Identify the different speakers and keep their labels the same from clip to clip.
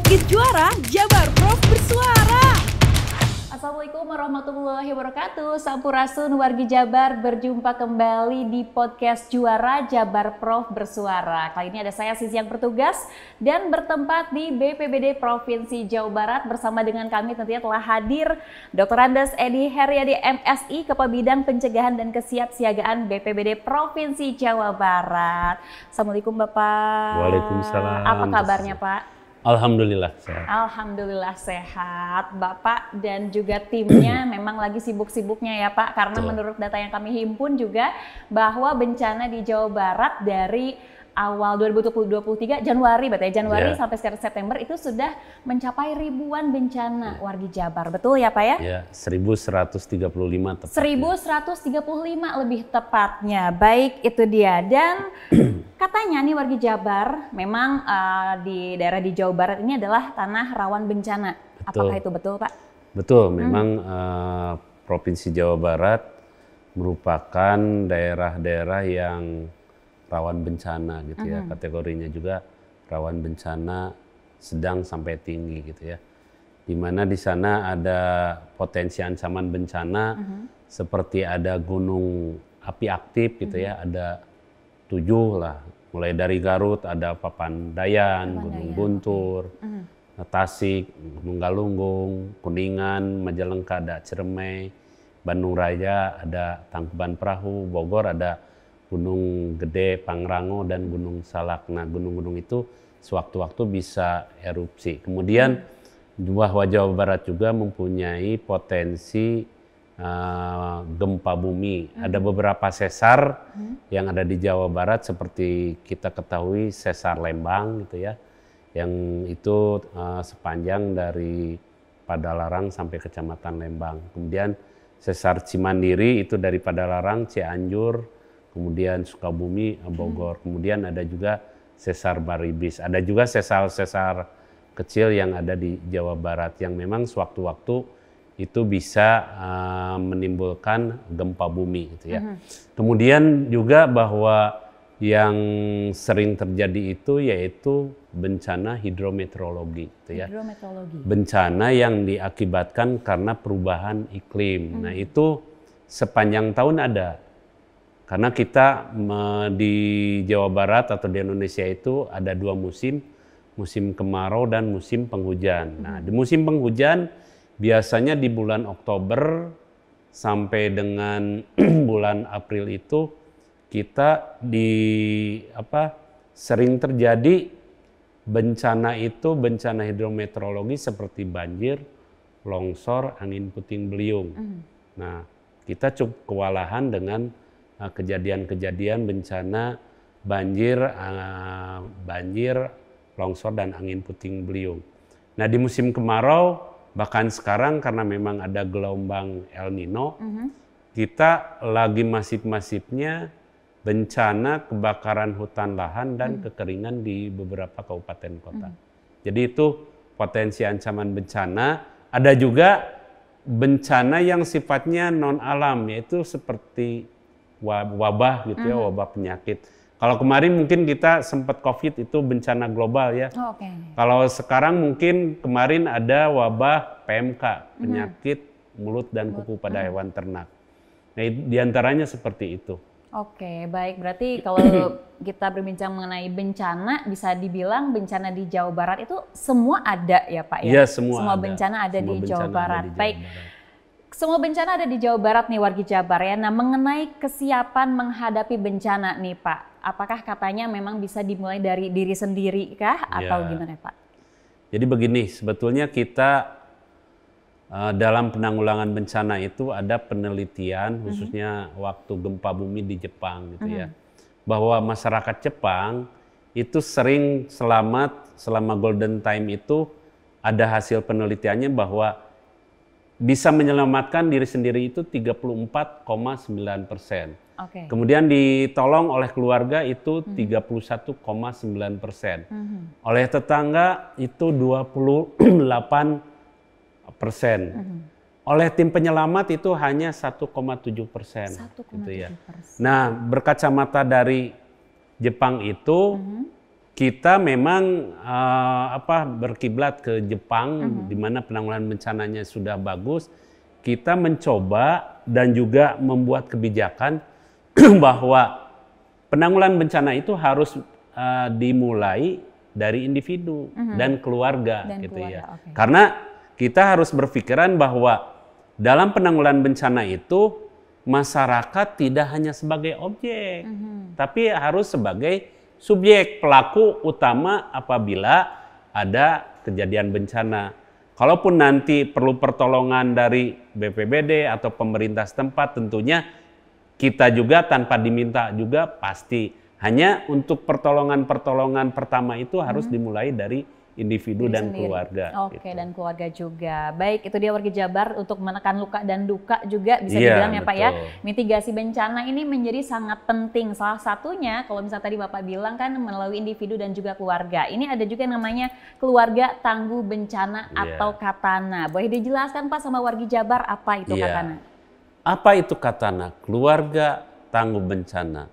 Speaker 1: Bangkit Juara, Jabar Prof bersuara.
Speaker 2: Assalamualaikum warahmatullahi wabarakatuh. Sampurasun wargi Jabar, berjumpa kembali di podcast Juara Jabar Prof bersuara. Kali ini ada saya Sisi yang bertugas dan bertempat di BPBD Provinsi Jawa Barat. Bersama dengan kami tentunya telah hadir Dr. Andes Edi Heriadi MSI, Kepala Bidang Pencegahan dan Kesiapsiagaan BPBD Provinsi Jawa Barat. Assalamualaikum Bapak.
Speaker 3: Waalaikumsalam.
Speaker 2: Apa kabarnya Pak?
Speaker 3: Alhamdulillah sehat.
Speaker 2: Alhamdulillah sehat. Bapak dan juga timnya memang lagi sibuk-sibuknya ya Pak, karena
Speaker 3: Betul.
Speaker 2: menurut data yang kami himpun juga bahwa bencana di Jawa Barat dari awal 2023 Januari sampai sekarang September itu sudah mencapai ribuan bencana wargi Jabar. Betul ya Pak ya?
Speaker 3: Ya, 1135 tepatnya.
Speaker 2: 1135 lebih tepatnya. Baik, itu dia. Dan katanya nih wargi Jabar memang di daerah di Jawa Barat ini adalah tanah rawan bencana.
Speaker 3: Betul.
Speaker 2: Apakah itu betul Pak?
Speaker 3: Betul, memang Provinsi Jawa Barat merupakan daerah-daerah yang rawan bencana gitu ya. Kategorinya juga rawan bencana sedang sampai tinggi gitu ya. Di mana di sana ada potensi ancaman bencana seperti ada gunung api aktif gitu ya, ada 7 lah. Mulai dari Garut ada Papandayan, Gunung Guntur, Tasik, Gunung Galunggung, Kuningan, Majalengka ada Ciremai, Bandung Raya ada Tangkuban Perahu, Bogor ada Gunung Gede, Pangrango, dan Gunung Salak. Nah, gunung-gunung itu sewaktu-waktu bisa erupsi. Kemudian bahwa Jawa Barat juga mempunyai potensi gempa bumi. Ada beberapa sesar yang ada di Jawa Barat seperti kita ketahui sesar Lembang gitu ya, yang itu sepanjang dari Padalarang sampai Kecamatan Lembang. Kemudian sesar Cimandiri itu dari Padalarang, Cianjur, kemudian Sukabumi, Bogor. Kemudian ada juga sesar Baribis. Ada juga sesar-sesar kecil yang ada di Jawa Barat yang memang sewaktu-waktu itu bisa menimbulkan gempa bumi gitu ya. Kemudian juga bahwa yang sering terjadi itu yaitu bencana hidrometeorologi gitu ya.
Speaker 2: Hidrometeorologi.
Speaker 3: Bencana yang diakibatkan karena perubahan iklim. Nah, itu sepanjang tahun ada. Karena kita di Jawa Barat atau di Indonesia itu ada 2 musim, musim kemarau dan musim penghujan. Nah, di musim penghujan biasanya di bulan Oktober sampai dengan bulan April itu kita sering terjadi bencana itu, bencana hidrometeorologi seperti banjir, longsor, angin puting beliung. Nah, kita cukup kewalahan dengan kejadian-kejadian bencana banjir, longsor dan angin puting beliung. Nah, di musim kemarau bahkan sekarang karena memang ada gelombang El Nino, kita lagi masif-masifnya bencana kebakaran hutan lahan dan kekeringan di beberapa kabupaten kota. Jadi itu potensi ancaman bencana. Ada juga bencana yang sifatnya non alam, yaitu seperti wabah gitu ya, wabah penyakit. Kalau kemarin mungkin kita sempat COVID itu bencana global ya.
Speaker 2: Oh, oke.
Speaker 3: Kalau sekarang mungkin kemarin ada wabah PMK, penyakit mulut dan kuku pada hewan ternak. Nah, diantaranya seperti itu.
Speaker 2: Oke, baik. Berarti kalau kita berbincang mengenai bencana, bisa dibilang bencana di Jawa Barat itu semua ada ya Pak ya?
Speaker 3: Iya, semua ada.
Speaker 2: Bencana ada
Speaker 3: Semua
Speaker 2: di
Speaker 3: bencana
Speaker 2: Jawa
Speaker 3: ada
Speaker 2: Barat.
Speaker 3: di Jawa
Speaker 2: Baik.
Speaker 3: Barat.
Speaker 2: Semua bencana ada di Jawa Barat nih wargi Jabar ya. Nah, mengenai kesiapan menghadapi bencana nih Pak, apakah katanya memang bisa dimulai dari diri sendiri kah atau gimana Pak?
Speaker 3: Jadi begini, sebetulnya kita dalam penanggulangan bencana itu ada penelitian khususnya waktu gempa bumi di Jepang gitu ya. Bahwa masyarakat Jepang itu sering selamat selama golden time itu, ada hasil penelitiannya bahwa bisa menyelamatkan diri sendiri itu 34,9%.
Speaker 2: Oke.
Speaker 3: Kemudian ditolong oleh keluarga itu 31,9%. Oleh tetangga itu 28%. Oleh tim penyelamat itu hanya 1,7%. Gitu ya. Nah, berkacamata dari Jepang itu kita memang berkiblat ke Jepang, di mana penanggulangan bencananya sudah bagus. Kita mencoba dan juga membuat kebijakan bahwa penanggulangan bencana itu harus dimulai dari individu dan keluarga, gitu ya.
Speaker 2: Okay.
Speaker 3: Karena kita harus berpikiran bahwa dalam penanggulangan bencana itu masyarakat tidak hanya sebagai objek, tapi harus sebagai subjek, pelaku utama apabila ada kejadian bencana. Kalaupun nanti perlu pertolongan dari BPBD atau pemerintah setempat, tentunya kita juga tanpa diminta juga pasti. Hanya untuk pertolongan pertama itu harus dimulai dari individu dan keluarga.
Speaker 2: Oke,
Speaker 3: gitu.
Speaker 2: dan keluarga juga. Baik, itu dia warga Jabar untuk menekan luka dan duka juga bisa
Speaker 3: Iya,
Speaker 2: dibilang ya Pak ya.
Speaker 3: betul.
Speaker 2: Mitigasi bencana ini menjadi sangat penting. Salah satunya kalau misalnya tadi Bapak bilang kan melalui individu dan juga keluarga. Ini ada juga yang namanya keluarga tangguh bencana atau Katana. Boleh dijelaskan Pak sama warga Jabar apa itu Katana?
Speaker 3: Apa itu Katana? Keluarga tangguh bencana.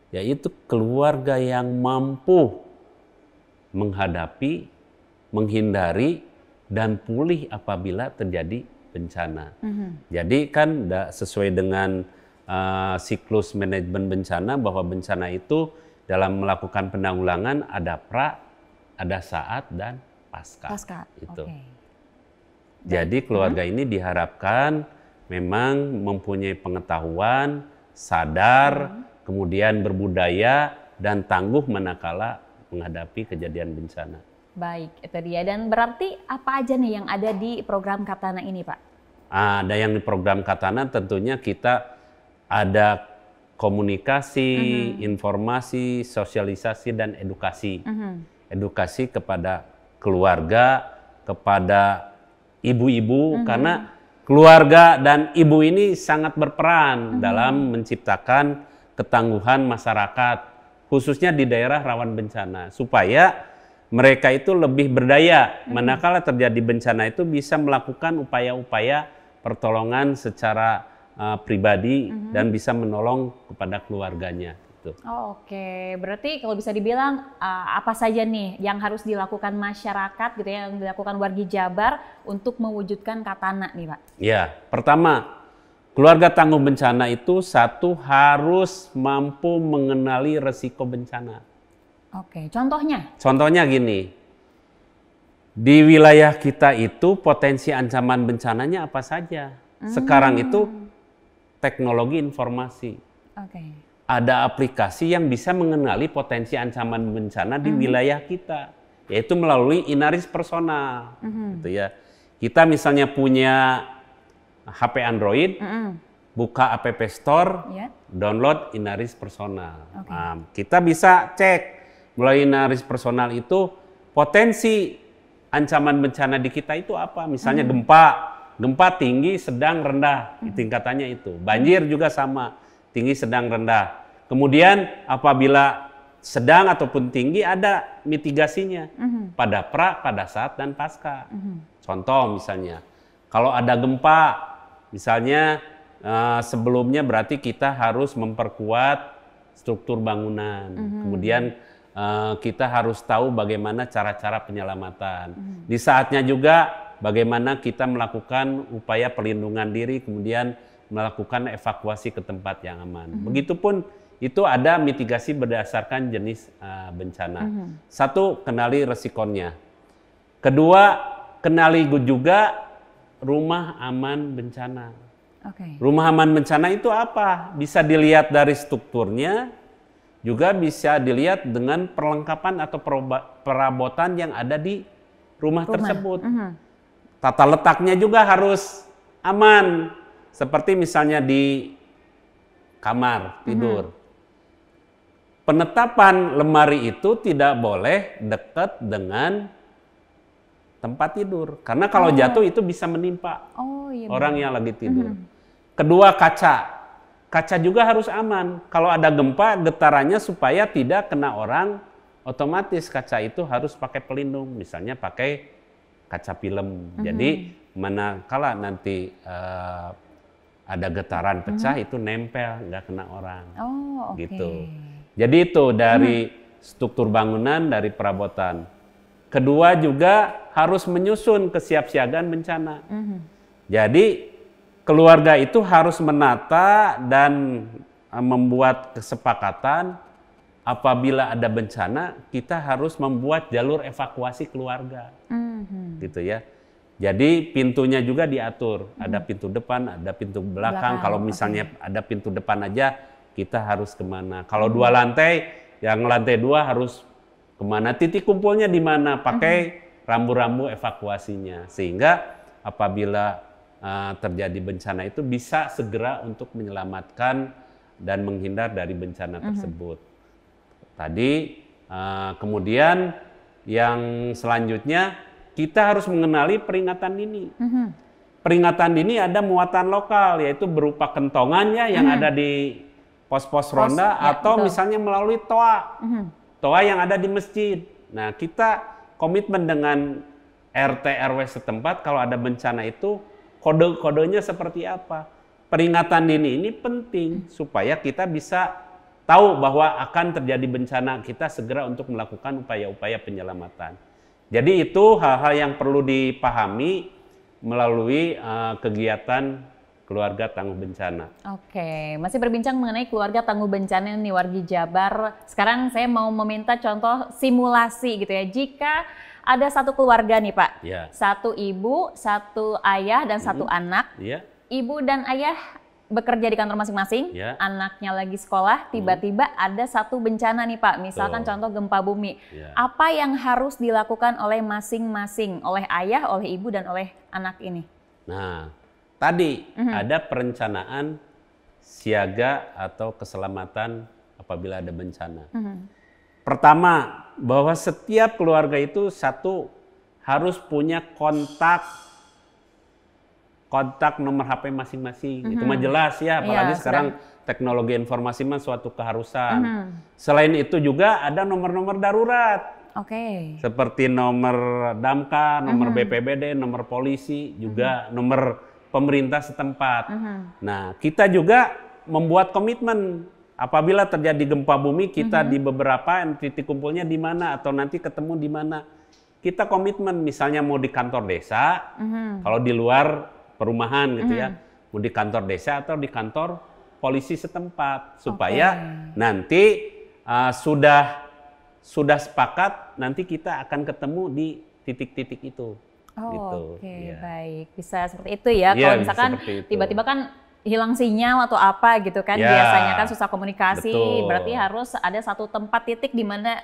Speaker 3: Yaitu keluarga yang mampu menghadapi, menghindari, dan pulih apabila terjadi bencana. Jadi kan sesuai dengan siklus manajemen bencana, bahwa bencana itu dalam melakukan penanggulangan ada pra, ada saat, dan pasca. Itu.
Speaker 2: Okay.
Speaker 3: Jadi keluarga ini diharapkan memang mempunyai pengetahuan, sadar, kemudian berbudaya, dan tangguh manakala menghadapi kejadian bencana.
Speaker 2: Baik, itu dia. Dan berarti apa aja nih yang ada di program Katana ini, Pak?
Speaker 3: Ada yang di program Katana tentunya kita ada komunikasi, informasi, sosialisasi, dan edukasi. Edukasi kepada keluarga, kepada ibu-ibu, karena keluarga dan ibu ini sangat berperan dalam menciptakan ketangguhan masyarakat, khususnya di daerah rawan bencana, supaya mereka itu lebih berdaya manakala terjadi bencana itu bisa melakukan upaya-upaya pertolongan secara pribadi dan bisa menolong kepada keluarganya. Gitu.
Speaker 2: Oke, berarti kalau bisa dibilang apa saja nih yang harus dilakukan masyarakat gitu ya, yang dilakukan warga Jabar untuk mewujudkan Katana nih Pak?
Speaker 3: Ya, pertama, keluarga tangguh bencana itu satu harus mampu mengenali resiko bencana.
Speaker 2: Oke, contohnya?
Speaker 3: Contohnya gini, di wilayah kita itu potensi ancaman bencananya apa saja. Sekarang itu teknologi informasi.
Speaker 2: Oke.
Speaker 3: Ada aplikasi yang bisa mengenali potensi ancaman bencana di wilayah kita, yaitu melalui Inaris personal. Gitu ya. Kita misalnya punya HP Android, buka App Store, download Inaris personal. Kita bisa cek melalui Inaris personal itu potensi ancaman bencana di kita itu apa. Misalnya gempa tinggi, sedang, rendah, tingkatannya itu. Banjir juga sama, tinggi, sedang, rendah. Kemudian apabila sedang ataupun tinggi ada mitigasinya pada pra, pada saat, dan pasca. Contoh misalnya, kalau ada gempa, misalnya sebelumnya berarti kita harus memperkuat struktur bangunan. Kemudian kita harus tahu bagaimana cara-cara penyelamatan. Di saatnya juga bagaimana kita melakukan upaya perlindungan diri, kemudian melakukan evakuasi ke tempat yang aman. Begitupun itu ada mitigasi berdasarkan jenis bencana. Satu, kenali resikonya. Kedua, kenali juga rumah aman bencana. Rumah aman bencana itu apa? Bisa dilihat dari strukturnya, juga bisa dilihat dengan perlengkapan atau perabotan yang ada di rumah tersebut. Tata letaknya juga harus aman. Seperti misalnya di kamar tidur. Penetapan lemari itu tidak boleh dekat dengan tempat tidur. Karena kalau jatuh itu bisa menimpa orang yang lagi tidur. Kedua, kaca. Kaca juga harus aman. Kalau ada gempa, getarannya supaya tidak kena orang, otomatis kaca itu harus pakai pelindung. Misalnya pakai kaca film. Jadi manakala nanti ada getaran pecah itu nempel, nggak kena orang. Gitu. Jadi itu dari struktur bangunan, dari perabotan. Kedua juga harus menyusun kesiapsiagaan bencana. Jadi keluarga itu harus menata dan membuat kesepakatan apabila ada bencana kita harus membuat jalur evakuasi keluarga, gitu ya. Jadi pintunya juga diatur, ada pintu depan, ada pintu belakang. Kalau misalnya ada pintu depan aja kita harus kemana. Kalau 2 lantai, yang lantai 2 harus kemana, titik kumpulnya di mana, pakai rambu-rambu evakuasinya. Sehingga apabila terjadi bencana itu bisa segera untuk menyelamatkan dan menghindar dari bencana tersebut. Tadi kemudian yang selanjutnya kita harus mengenali peringatan dini. Peringatan dini ada muatan lokal, yaitu berupa kentongan ya yang ada di pos-pos ronda atau misalnya melalui toa. Toa yang ada di masjid. Nah, kita komitmen dengan RT RW setempat kalau ada bencana itu kode-kodenya seperti apa. Peringatan dini ini penting supaya kita bisa tahu bahwa akan terjadi bencana, kita segera untuk melakukan upaya-upaya penyelamatan. Jadi itu hal-hal yang perlu dipahami melalui kegiatan keluarga tangguh bencana.
Speaker 2: Oke, masih berbincang mengenai keluarga tangguh bencana nih wargi Jabar. Sekarang saya mau meminta contoh simulasi gitu ya. Jika ada satu keluarga nih Pak, satu ibu, satu ayah dan satu anak. Ibu dan ayah bekerja di kantor masing-masing, anaknya lagi sekolah, tiba-tiba ada satu bencana nih Pak, misalkan contoh gempa bumi. Apa yang harus dilakukan oleh masing-masing, oleh ayah, oleh ibu, dan oleh anak ini?
Speaker 3: Nah, tadi ada perencanaan siaga atau keselamatan apabila ada bencana. Pertama, bahwa setiap keluarga itu satu harus punya kontak nomor HP masing-masing. Itu mah jelas ya, apalagi sekarang teknologi informasi mah suatu keharusan. Selain itu juga ada nomor-nomor darurat. Seperti nomor damkar, nomor BPBD, nomor polisi, juga nomor pemerintah setempat. Nah, kita juga membuat komitmen apabila terjadi gempa bumi, kita di beberapa titik kumpulnya di mana atau nanti ketemu di mana. Kita komitmen misalnya mau di kantor desa, kalau di luar perumahan gitu ya, mau di kantor desa atau di kantor polisi setempat, supaya nanti sudah sepakat nanti kita akan ketemu di titik-titik itu.
Speaker 2: Baik, bisa seperti itu ya. Kalau misalkan tiba-tiba kan hilang sinyal atau apa gitu kan, biasanya kan susah komunikasi, berarti harus ada satu tempat titik di mana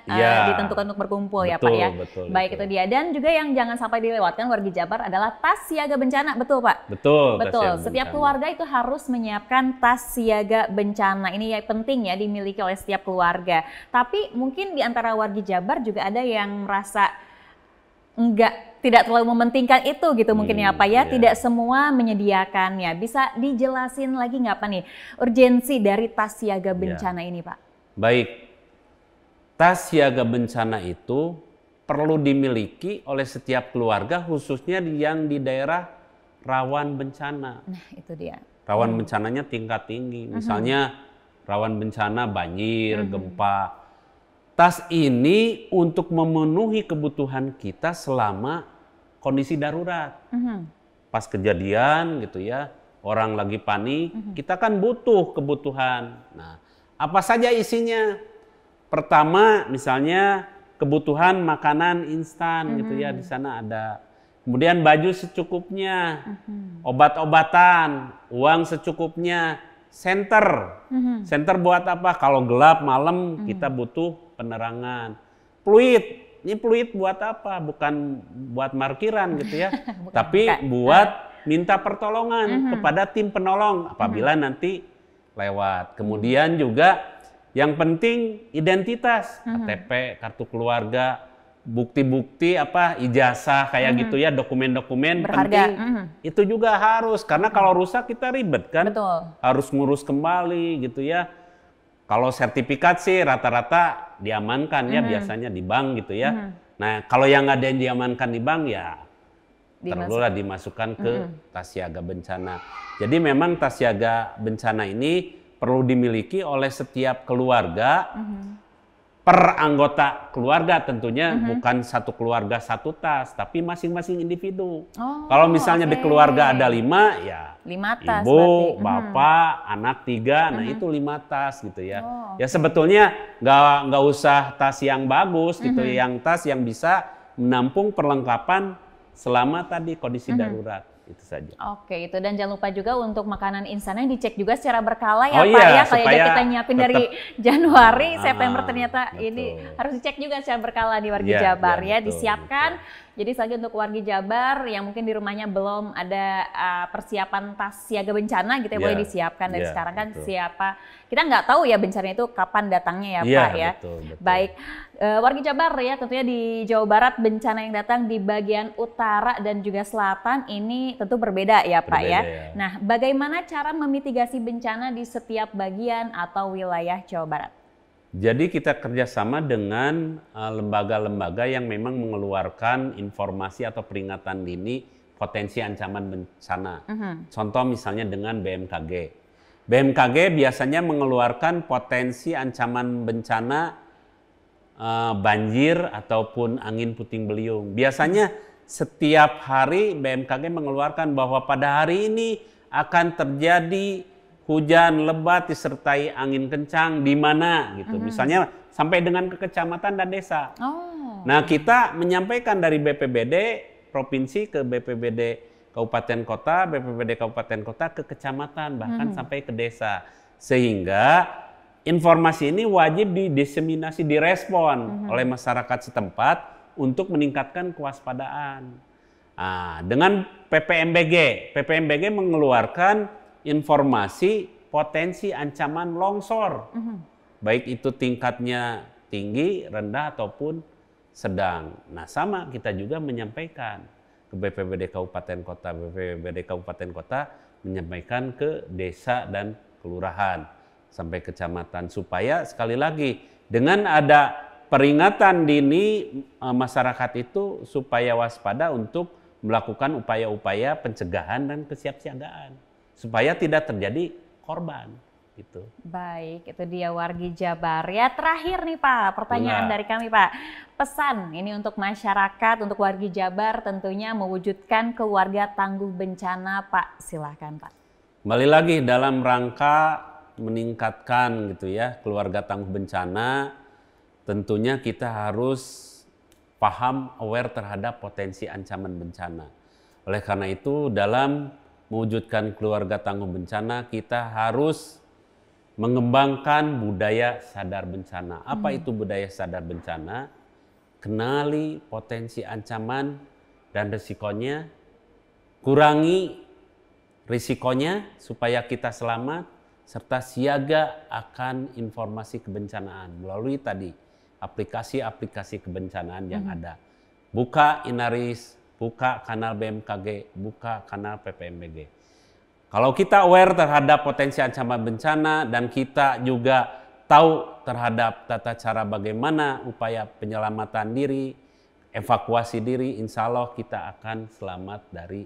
Speaker 2: ditentukan untuk berkumpul ya Pak ya. Baik, itu dia. Dan juga yang jangan sampai dilewatkan wargi Jabar adalah tas siaga bencana, betul Pak? Betul. Setiap keluarga itu harus menyiapkan tas siaga bencana. Ini ya penting ya dimiliki oleh setiap keluarga. Tapi mungkin di antara wargi Jabar juga ada yang merasa tidak terlalu mementingkan itu gitu mungkin ya Pak ya, tidak semua menyediakannya. Bisa dijelasin lagi nggak Pak nih urgensi dari tas siaga bencana ini Pak?
Speaker 3: Baik, tas siaga bencana itu perlu dimiliki oleh setiap keluarga, khususnya yang di daerah rawan bencana.
Speaker 2: Nah itu dia.
Speaker 3: Rawan bencananya tingkat tinggi, misalnya rawan bencana banjir, gempa. Tas ini untuk memenuhi kebutuhan kita selama kondisi darurat. Pas kejadian gitu ya, orang lagi panik, kita kan butuh kebutuhan. Nah, apa saja isinya? Pertama, misalnya kebutuhan makanan instan gitu ya, di sana ada. Kemudian baju secukupnya, obat-obatan, uang secukupnya, senter. Senter buat apa? Kalau gelap malam kita butuh penerangan. Fluid, ini fluid buat apa? Bukan buat markiran gitu ya, tapi buat minta pertolongan kepada tim penolong apabila nanti lewat. Kemudian juga yang penting identitas, KTP, kartu keluarga, bukti-bukti apa, ijazah kayak gitu ya, dokumen-dokumen penting. Itu juga harus, karena kalau rusak kita ribet kan, harus ngurus kembali gitu ya. Kalau sertifikat sih rata-rata diamankan ya, biasanya di bank gitu ya. Nah, kalau yang ada yang diamankan di bank ya perlulah dimasukkan ke tas siaga bencana. Jadi memang tas siaga bencana ini perlu dimiliki oleh setiap keluarga per anggota keluarga tentunya, bukan satu keluarga satu tas, tapi masing-masing individu. Kalau misalnya di keluarga ada 5, ya
Speaker 2: 5 tas
Speaker 3: ibu,
Speaker 2: berarti.
Speaker 3: bapak, anak 3, nah itu 5 tas gitu ya. Ya sebetulnya nggak usah tas yang bagus gitu, yang tas yang bisa menampung perlengkapan selama tadi kondisi darurat. Itu saja.
Speaker 2: Oke, itu dan jangan lupa juga untuk makanan insannya dicek juga secara berkala ya Pak
Speaker 3: Iya,
Speaker 2: ya. Kalau
Speaker 3: supaya
Speaker 2: kita nyiapin dari Januari,
Speaker 3: Ah,
Speaker 2: September ternyata
Speaker 3: betul.
Speaker 2: ini harus dicek juga secara berkala di Wargi
Speaker 3: Iya,
Speaker 2: Jabar
Speaker 3: iya,
Speaker 2: ya,
Speaker 3: betul,
Speaker 2: disiapkan. Jadi lagi untuk Wargi Jabar yang mungkin di rumahnya belum ada persiapan tas siaga bencana gitu ya, boleh disiapkan dari sekarang kan
Speaker 3: betul.
Speaker 2: siapa. Kita nggak tahu ya bencana itu kapan datangnya ya Pak ya.
Speaker 3: Betul, betul.
Speaker 2: Baik, Wargi Jabar ya tentunya di Jawa Barat bencana yang datang di bagian utara dan juga selatan ini tentu berbeda ya Pak ya.
Speaker 3: Berbeda, ya.
Speaker 2: Nah, bagaimana cara memitigasi bencana di setiap bagian atau wilayah Jawa Barat?
Speaker 3: Jadi kita kerjasama dengan lembaga-lembaga yang memang mengeluarkan informasi atau peringatan dini potensi ancaman bencana. Contoh misalnya dengan BMKG. BMKG biasanya mengeluarkan potensi ancaman bencana banjir ataupun angin puting beliung. Biasanya setiap hari BMKG mengeluarkan bahwa pada hari ini akan terjadi hujan lebat disertai angin kencang di mana gitu. Misalnya sampai dengan ke kecamatan dan desa. Nah, kita menyampaikan dari BPBD provinsi ke BPBD kabupaten kota, BPBD kabupaten kota ke kecamatan bahkan sampai ke desa. Sehingga informasi ini wajib didiseminasi, direspon oleh masyarakat setempat untuk meningkatkan kewaspadaan. Nah, dengan PPMBG mengeluarkan informasi potensi ancaman longsor, baik itu tingkatnya tinggi, rendah ataupun sedang. Nah, sama kita juga menyampaikan ke BPBD Kabupaten Kota, BPBD Kabupaten Kota menyampaikan ke desa dan kelurahan sampai kecamatan supaya sekali lagi dengan ada peringatan dini masyarakat itu supaya waspada untuk melakukan upaya-upaya pencegahan dan kesiapsiagaan supaya tidak terjadi korban gitu.
Speaker 2: Baik, itu dia Wargi Jabar. Ya terakhir nih Pak, pertanyaan dari kami Pak. Pesan ini untuk masyarakat, untuk Wargi Jabar tentunya mewujudkan keluarga tangguh bencana Pak. Silahkan Pak.
Speaker 3: Kembali lagi dalam rangka meningkatkan gitu ya keluarga tangguh bencana, tentunya kita harus paham, aware terhadap potensi ancaman bencana. Oleh karena itu dalam mewujudkan keluarga tangguh bencana, kita harus mengembangkan budaya sadar bencana. Apa itu budaya sadar bencana? Kenali potensi ancaman dan risikonya, kurangi risikonya supaya kita selamat, serta siaga akan informasi kebencanaan melalui tadi aplikasi-aplikasi kebencanaan yang ada. Buka Inaris, buka kanal BMKG, buka kanal PPMBG. Kalau kita aware terhadap potensi ancaman bencana dan kita juga tahu terhadap tata cara bagaimana upaya penyelamatan diri, evakuasi diri, insya Allah kita akan selamat dari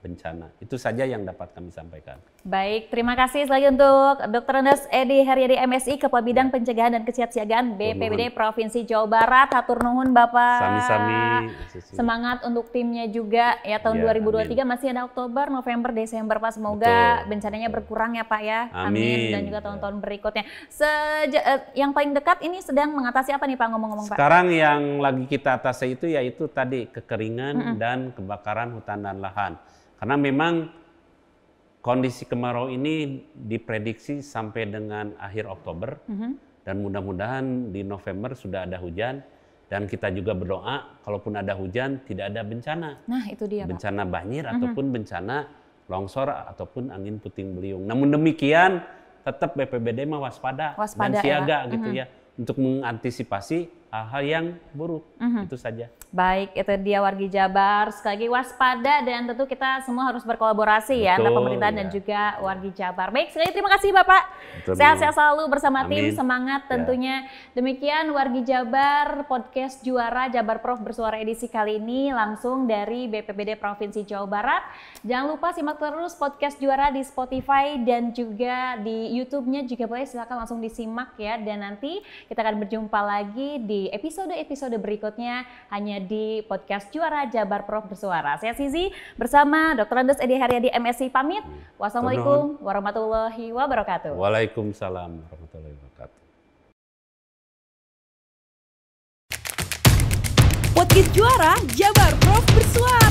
Speaker 3: bencana. Itu saja yang dapat kami sampaikan.
Speaker 2: Baik, terima kasih sekali untuk Dr. Andes Edi Haryadi MSI, Kepala Bidang Pencegahan dan Kesiapsiagaan BPBD Provinsi Jawa Barat. Hatur nuhun Bapak.
Speaker 3: Sami-sami.
Speaker 2: Semangat untuk timnya juga ya tahun 2023 masih ada Oktober, November, Desember Pak. Semoga bencananya berkurang ya Pak ya. Amin. Dan juga tahun-tahun berikutnya. Yang paling dekat ini sedang mengatasi apa nih Pak ngomong-ngomong Pak?
Speaker 3: Sekarang yang lagi kita atasi itu yaitu tadi kekeringan dan kebakaran hutan dan lahan. Karena memang kondisi kemarau ini diprediksi sampai dengan akhir Oktober dan mudah-mudahan di November sudah ada hujan dan kita juga berdoa kalaupun ada hujan tidak ada bencana.
Speaker 2: Nah itu dia
Speaker 3: bencana banjir ataupun bencana longsor ataupun angin puting beliung. Namun demikian tetap BPBD mah waspada dan siaga gitu ya untuk mengantisipasi hal-hal yang buruk. Itu saja.
Speaker 2: Baik, itu dia wargi Jabar. Sekali lagi waspada dan tentu kita semua harus berkolaborasi ya antara pemerintahan dan juga wargi Jabar. Baik, sekali lagi terima kasih Bapak. Sehat-sehat selalu bersama tim, semangat tentunya. Demikian wargi Jabar, podcast Juara Jabar Prof Bersuara edisi kali ini langsung dari BPBD Provinsi Jawa Barat. Jangan lupa simak terus podcast Juara di Spotify dan juga di YouTube-nya juga boleh, silakan langsung disimak ya. Dan nanti kita akan berjumpa lagi di episode-episode berikutnya hanya di podcast Juara Jabar Prof Bersuara. Saya Sizi bersama Dr. Andes Edi Haryadi MSc pamit. Wassalamualaikum warahmatullahi wabarakatuh.
Speaker 3: Waalaikumsalam warahmatullahi wabarakatuh.
Speaker 1: Podcast Juara Jabar Prof Bersuara.